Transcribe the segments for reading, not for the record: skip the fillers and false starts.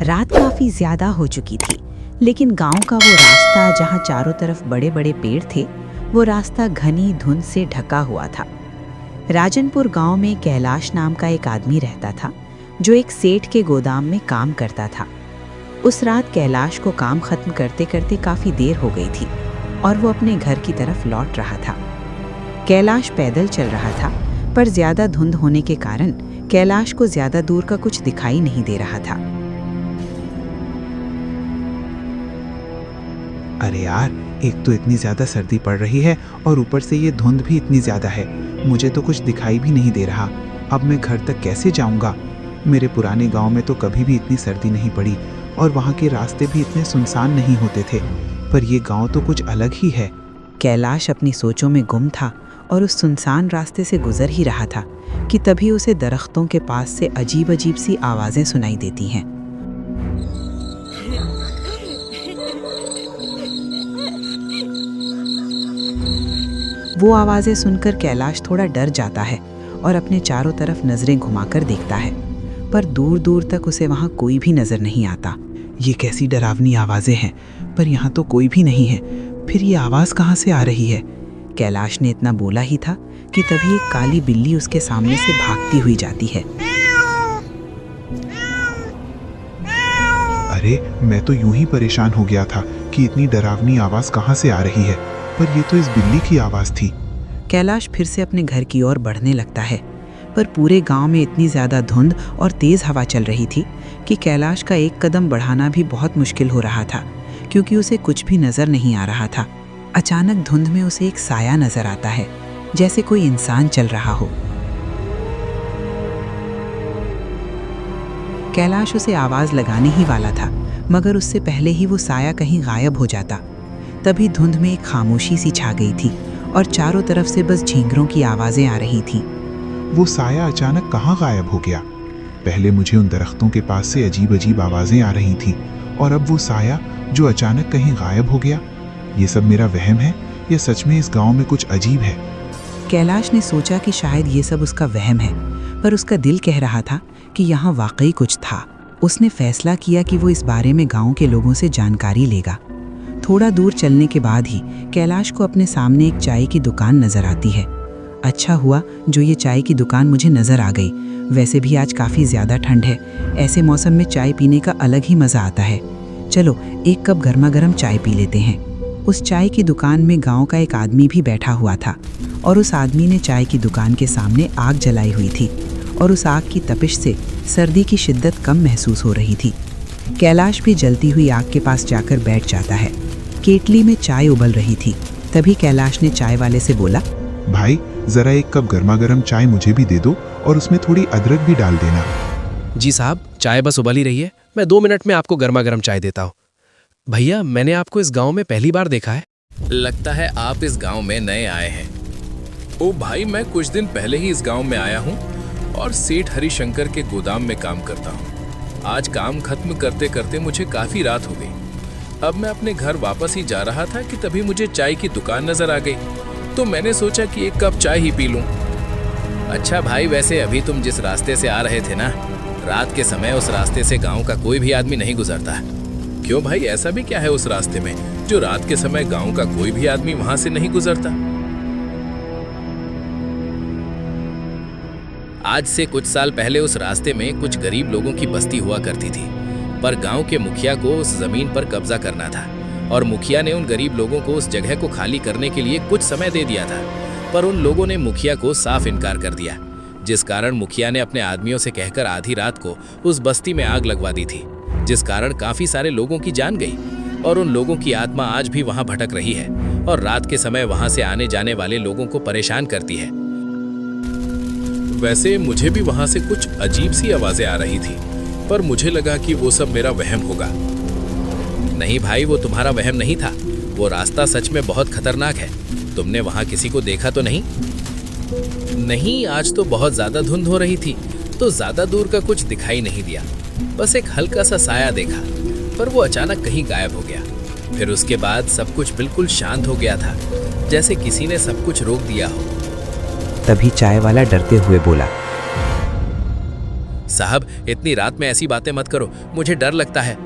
रात काफी ज्यादा हो चुकी थी, लेकिन गांव का वो रास्ता जहां चारों तरफ बड़े बड़े पेड़ थे, वो रास्ता घनी धुंध से ढका हुआ था। राजनपुर गांव में कैलाश नाम का एक आदमी रहता था, जो एक सेठ के गोदाम में काम करता था। उस रात कैलाश को काम खत्म करते करते काफी देर हो गई थी और वो अपने घर की तरफ लौट रहा था। कैलाश पैदल चल रहा था, पर ज्यादा धुंध होने के कारण कैलाश को ज्यादा दूर का कुछ दिखाई नहीं दे रहा था। अरे यार, एक तो इतनी ज्यादा सर्दी पड़ रही है और ऊपर से ये धुंध भी इतनी ज्यादा है। मुझे तो कुछ दिखाई भी नहीं दे रहा। अब मैं घर तक कैसे जाऊंगा? मेरे पुराने गांव में तो कभी भी इतनी सर्दी नहीं पड़ी और वहां के रास्ते भी इतने सुनसान नहीं होते थे, पर ये गांव तो कुछ अलग ही है। कैलाश अपनी सोचों में गुम था और उस सुनसान रास्ते से गुजर ही रहा था कि तभी उसे दरख्तों के पास से अजीब अजीब सी आवाजें सुनाई देती हैं। वो आवाजें सुनकर कैलाश थोड़ा डर जाता है और अपने चारों तरफ नजरें घुमाकर देखता है, पर दूर दूर तक उसे वहां कोई भी नजर नहीं आता। ये कैसी डरावनी आवाजें हैं, पर यहाँ तो कोई भी नहीं है। फिर ये आवाज कहाँ से आ रही है? कैलाश ने इतना बोला ही था कि तभी एक काली बिल्ली उसके सामने से भागती हुई जाती है। अरे, मैं तो यूं ही परेशान हो गया था कि इतनी डरावनी आवाज कहाँ से आ रही है, पर ये तो इस बिल्ली की आवाज थी। कैलाश फिर से अपने घर की ओर बढ़ने लगता है, पर पूरे गांव में इतनी ज्यादा धुंध और तेज हवा चल रही थी कि कैलाश का एक कदम बढ़ाना भी बहुत मुश्किल हो रहा था, क्योंकि उसे कुछ भी नजर नहीं आ रहा था। अचानक धुंध में उसे एक साया नजर आता है, जैसे कोई इंसान चल रहा हो। कैलाश उसे आवाज लगाने ही वाला था, मगर उससे पहले ही वो साया कहीं गायब हो जाता। तभी धुंध में एक खामोशी सी छा गई थी और चारों तरफ से बस झींगरों की आवाजें आ रही थीं। वो साया अचानक कहाँ गायब हो गया? पहले मुझे उन दरख्तों के पास से अजीब अजीब आवाजें आ रही थीं, और अब वो साया जो अचानक कहीं गायब हो गया। ये सब मेरा वहम है या सच में इस गांव में कुछ अजीब है? कैलाश ने सोचा कि शायद ये सब उसका वहम है, पर उसका दिल कह रहा था कि यहाँ वाकई कुछ था। उसने फैसला किया कि वो इस बारे में गांव के लोगों से जानकारी लेगा। थोड़ा दूर चलने के बाद ही कैलाश को अपने सामने एक चाय की दुकान नजर आती है। अच्छा हुआ जो ये चाय की दुकान मुझे नजर आ गई। वैसे भी आज काफ़ी ज़्यादा ठंड है, ऐसे मौसम में चाय पीने का अलग ही मज़ा आता है। चलो एक कप गर्मा गर्म चाय पी लेते हैं। उस चाय की दुकान में गांव का एक आदमी भी बैठा हुआ था, और उस आदमी ने चाय की दुकान के सामने आग जलाई हुई थी, और उस आग की तपिश से सर्दी की शिद्दत कम महसूस हो रही थी। कैलाश भी जलती हुई आग के पास जाकर बैठ जाता है। केतली में चाय उबल रही थी। तभी कैलाश ने चाय वाले से बोला, भाई, जरा एक कप गर्मा गर्म चाय मुझे भी दे दो और उसमें थोड़ी अदरक भी डाल देना। जी साहब, चाय बस उबल ही रही है, मैं 2 मिनट में आपको गर्मा गर्म चाय देता हूँ। भैया, मैंने आपको इस गांव में पहली बार देखा है। लगता है आप इस गांव में नए आए हैं। ओ भाई, मैं कुछ दिन पहले ही इस गांव में आया हूँ और सेठ हरिशंकर के गोदाम में काम करता हूँ। आज काम खत्म करते करते मुझे काफी रात हो गई। अब मैं अपने घर वापस ही जा रहा था कि तभी मुझे चाय की दुकान नजर आ गई, तो मैंने सोचा कि एक कप चाय ही पी लूं। अच्छा भाई, वैसे अभी तुम जिस रास्ते से आ रहे थे ना, रात के समय उस रास्ते से गांव का कोई भी आदमी नहीं गुजरता। क्यों भाई, ऐसा भी क्या है उस रास्ते में जो रात के समय गांव का कोई भी आदमी वहां से नहीं गुजरता? आज से कुछ साल पहले उस रास्ते में कुछ गरीब लोगों की बस्ती हुआ करती थी, पर गांव के मुखिया को उस जमीन पर कब्जा करना था, और मुखिया ने उन गरीब लोगों को उस जगह को खाली करने के लिए कुछ समय दे दिया था, पर उन लोगों ने मुखिया को साफ इनकार कर दिया, जिस कारण मुखिया ने अपने आदमियों से कहकर आधी रात को उस बस्ती में आग लगवा दी थी, जिस कारण काफी सारे लोगों की जान गई, और उन लोगों की आत्मा आज भी वहां भटक रही है और रात के समय वहां से आने जाने वाले लोगों को परेशान करती है। वैसे मुझे भी वहां से कुछ अजीब सी आवाजें आ रही थी, पर मुझे लगा कि वो सब मेरा वहम होगा। नहीं भाई, वो तुम्हारा वहम नहीं था। वो रास्ता सच में बहुत खतरनाक है। तुमने वहां किसी को देखा तो नहीं? नहीं, आज तो बहुत ज्यादा धुंध हो रही थी, तो ज्यादा दूर का कुछ दिखाई नहीं दिया। बस एक हल्का सा साया देखा, पर वो अचानक कहीं गायब हो गया। फिर उसके बाद सब कुछ बिल्कुल शांत हो गया था, जैसे किसी ने सब कुछ रोक दिया हो। तभी चाय वाला डरते हुए बोला, साहब, इतनी रात में ऐसी बातें मत करो, मुझे डर लगता है।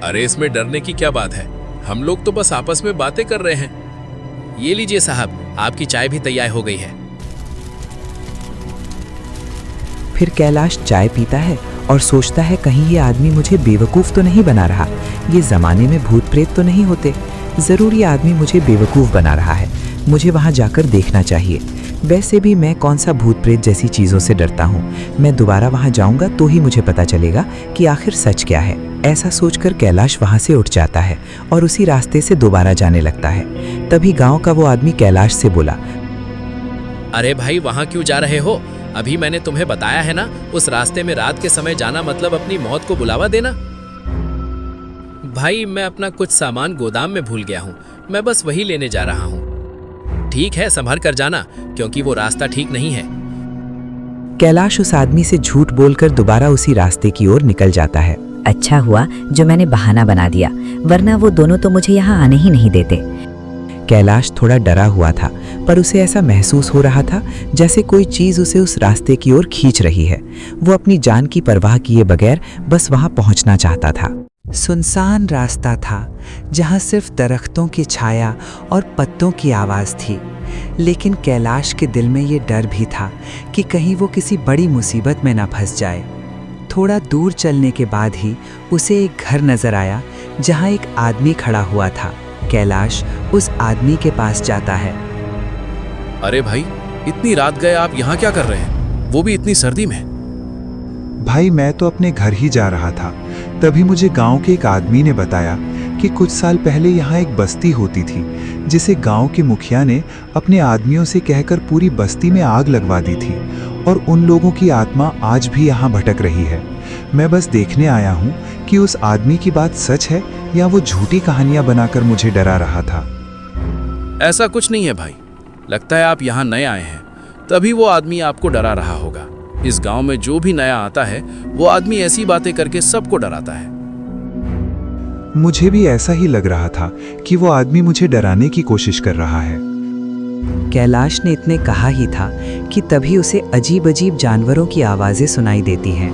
अरे इसमें डरने की क्या बात है, हम लोग तो बस आपस में बातें कर रहे हैं। ये लीजिए साहब, आपकी चाय भी तैयार हो गई है। फिर कैलाश चाय पीता है और सोचता है कहीं ये आदमी मुझे बेवकूफ़ तो नहीं बना रहा। ये ज़माने में भूत प्रेत तो नहीं होते। ज़रूर ये आदमी मुझे बेवकूफ़ बना रहा है। मुझे वहाँ जाकर देखना चाहिए। वैसे भी मैं कौन सा भूत प्रेत जैसी चीज़ों से डरता हूँ। मैं दोबारा वहाँ जाऊँगा तो ही मुझे पता चलेगा कि आखिर सच क्या है। ऐसा सोचकर कैलाश वहाँ से उठ जाता है और उसी रास्ते से दोबारा जाने लगता है। तभी गाँव का वो आदमी कैलाश से बोला, अरे भाई, वहां क्यों जा रहे हो? अभी मैंने तुम्हें बताया है ना, उस रास्ते में रात के समय जाना मतलब अपनी मौत को बुलावा देना। भाई, मैं अपना कुछ सामान गोदाम में भूल गया हूँ, मैं बस वही लेने जा रहा हूँ। ठीक है, संभल कर जाना, क्योंकि वो रास्ता ठीक नहीं है। कैलाश उस आदमी से झूठ बोलकर दोबारा उसी रास्ते की ओर निकल जाता है। अच्छा हुआ जो मैंने बहाना बना दिया, वरना वो दोनों तो मुझे यहाँ आने ही नहीं देते। कैलाश थोड़ा डरा हुआ था, पर उसे ऐसा महसूस हो रहा था जैसे कोई चीज़ उसे उस रास्ते की ओर खींच रही है। वो अपनी जान की परवाह किए बगैर बस वहाँ पहुँचना चाहता था। सुनसान रास्ता था जहाँ सिर्फ दरख्तों की छाया और पत्तों की आवाज़ थी, लेकिन कैलाश के दिल में ये डर भी था कि कहीं वो किसी बड़ी मुसीबत में ना फंस जाए। थोड़ा दूर चलने के बाद ही उसे एक घर नज़र आया जहाँ एक आदमी खड़ा हुआ था। कैलाश उस आदमी के पास जाता है। अरे भाई, इतनी रात गए आप यहाँ क्या कर रहे हैं, वो भी इतनी सर्दी में? भाई, मैं तो अपने घर ही जा रहा था, तभी मुझे गांव के एक आदमी ने बताया कि कुछ साल पहले यहाँ एक बस्ती होती थी जिसे गांव के मुखिया ने अपने आदमियों से कहकर पूरी बस्ती में आग लगवा दी थी, और उन लोगों की आत्मा आज भी यहाँ भटक रही है। मैं बस देखने आया हूँ कि उस आदमी की बात सच है या वो झूठी कहानियां बनाकर मुझे डरा रहा था। ऐसा कुछ नहीं है भाई, लगता है आप यहाँ नए आए हैं, तभी वो आदमी आपको डरा रहा होगा। इस गांव में जो भी नया आता है वो आदमी ऐसी बातें करके सबको डराता है। मुझे भी ऐसा ही लग रहा था कि वो आदमी मुझे डराने की कोशिश कर रहा है। कैलाश ने इतने कहा ही था कि तभी उसे अजीब अजीब जानवरों की आवाज़ें सुनाई देती हैं।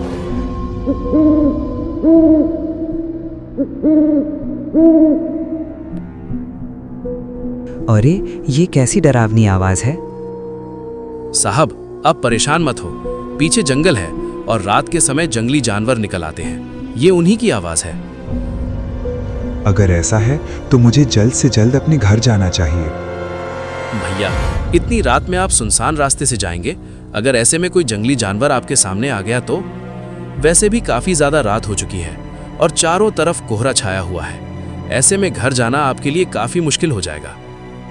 अरे, ये कैसी डरावनी आवाज़ है? साहब, आप परेशान मत हो, पीछे जंगल है और रात के समय जंगली जानवर निकल आते हैं, ये उन्हीं की आवाज़ है। अगर ऐसा है तो मुझे जल्द से जल्द अपने घर जाना चाहिए। भैया, इतनी रात में आप सुनसान रास्ते से जाएंगे? अगर ऐसे में कोई जंगली जानवर आपके सामने आ गया तो? वैसे भी काफी ज्यादा रात हो चुकी है और चारों तरफ कोहरा छाया हुआ है। ऐसे में घर जाना आपके लिए काफी मुश्किल हो जाएगा।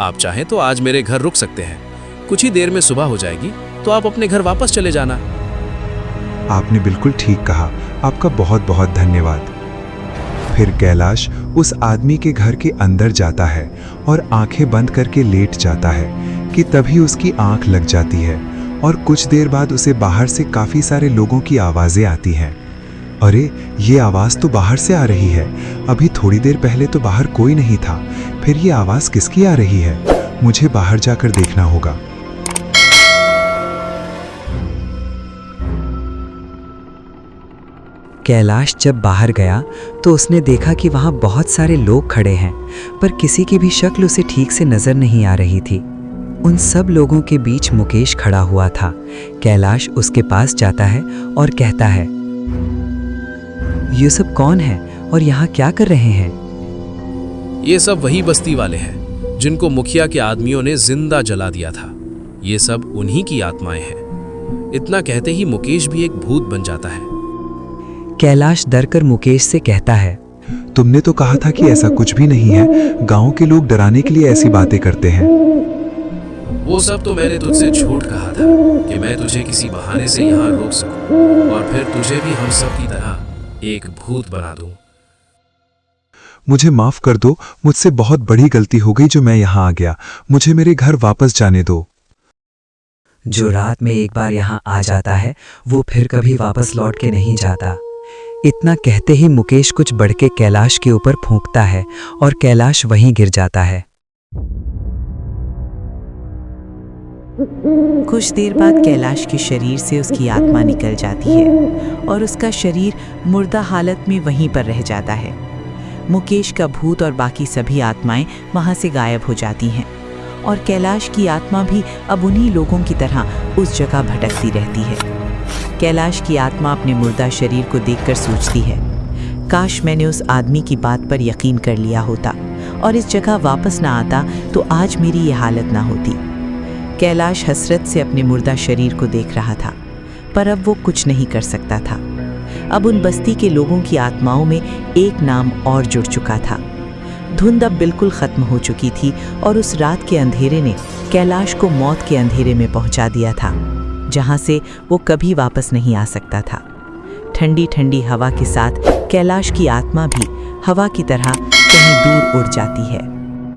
आप चाहें तो आज मेरे घर रुक सकते हैं, कुछ ही देर में सुबह हो जाएगी तो आप अपने घर वापस चले जाना। आपने बिल्कुल ठीक कहा, आपका बहुत बहुत धन्यवाद। फिर कैलाश उस आदमी के घर के अंदर जाता है और आंखें बंद करके लेट जाता है कि तभी उसकी आंख लग जाती है और कुछ देर बाद उसे बाहर से काफी सारे लोगों की आवाजें आती हैं। अरे, ये आवाज तो बाहर से आ रही है, अभी थोड़ी देर पहले तो बाहर कोई नहीं था, फिर ये आवाज किसकी आ रही है? मुझे बाहर जाकर देखना होगा। कैलाश जब बाहर गया तो उसने देखा कि वहाँ बहुत सारे लोग खड़े हैं, पर किसी की भी शक्ल उसे ठीक से नजर नहीं आ रही थी। उन सब लोगों के बीच मुकेश खड़ा हुआ था। कैलाश उसके पास जाता है और कहता है, ये सब कौन है और यहाँ क्या कर रहे हैं? ये सब वही बस्ती वाले हैं जिनको मुखिया के आदमियों ने जिंदा जला दिया था। ये सब उन्हीं की आत्माएं हैं। इतना कहते ही मुकेश भी एक भूत बन जाता है। कैलाश डरकर मुकेश से कहता है, तुमने तो कहा था कि ऐसा कुछ भी नहीं है, गांव के लोग डराने के लिए ऐसी बातें करते हैं। वो सब तो मैंने तुझसे झूठ कहा था कि मैं तुझे किसी बहाने से यहाँ रोक सकूं और फिर तुझे भी हम सब की तरह एक भूत बना दूं। मुझे माफ कर दो, मुझसे बहुत बड़ी गलती हो गई जो मैं यहाँ आ गया। मुझे मेरे घर वापस जाने दो। जो रात में एक बार यहाँ आ जाता है वो फिर कभी वापस लौट के नहीं जाता। इतना कहते ही मुकेश कुछ बढ़ के कैलाश के ऊपर फूंकता है और कैलाश वहीं गिर जाता है। कुछ देर बाद कैलाश के शरीर से उसकी आत्मा निकल जाती है और उसका शरीर मुर्दा हालत में वहीं पर रह जाता है। मुकेश का भूत और बाकी सभी आत्माएं वहां से गायब हो जाती हैं और कैलाश की आत्मा भी अब उन्हीं लोगों की तरह उस जगह भटकती रहती है। कैलाश की आत्मा अपने मुर्दा शरीर को देखकर सोचती है, काश मैंने उस आदमी की बात पर यकीन कर लिया होता और इस जगह वापस ना आता तो आज मेरी ये हालत ना होती। कैलाश हसरत से अपने मुर्दा शरीर को देख रहा था, पर अब वो कुछ नहीं कर सकता था। अब उन बस्ती के लोगों की आत्माओं में एक नाम और जुड़ चुका था। धुंध अब बिल्कुल खत्म हो चुकी थी और उस रात के अंधेरे ने कैलाश को मौत के अंधेरे में पहुंचा दिया था, जहां से वो कभी वापस नहीं आ सकता था। ठंडी ठंडी हवा के साथ कैलाश की आत्मा भी हवा की तरह कहीं दूर उड़ जाती है।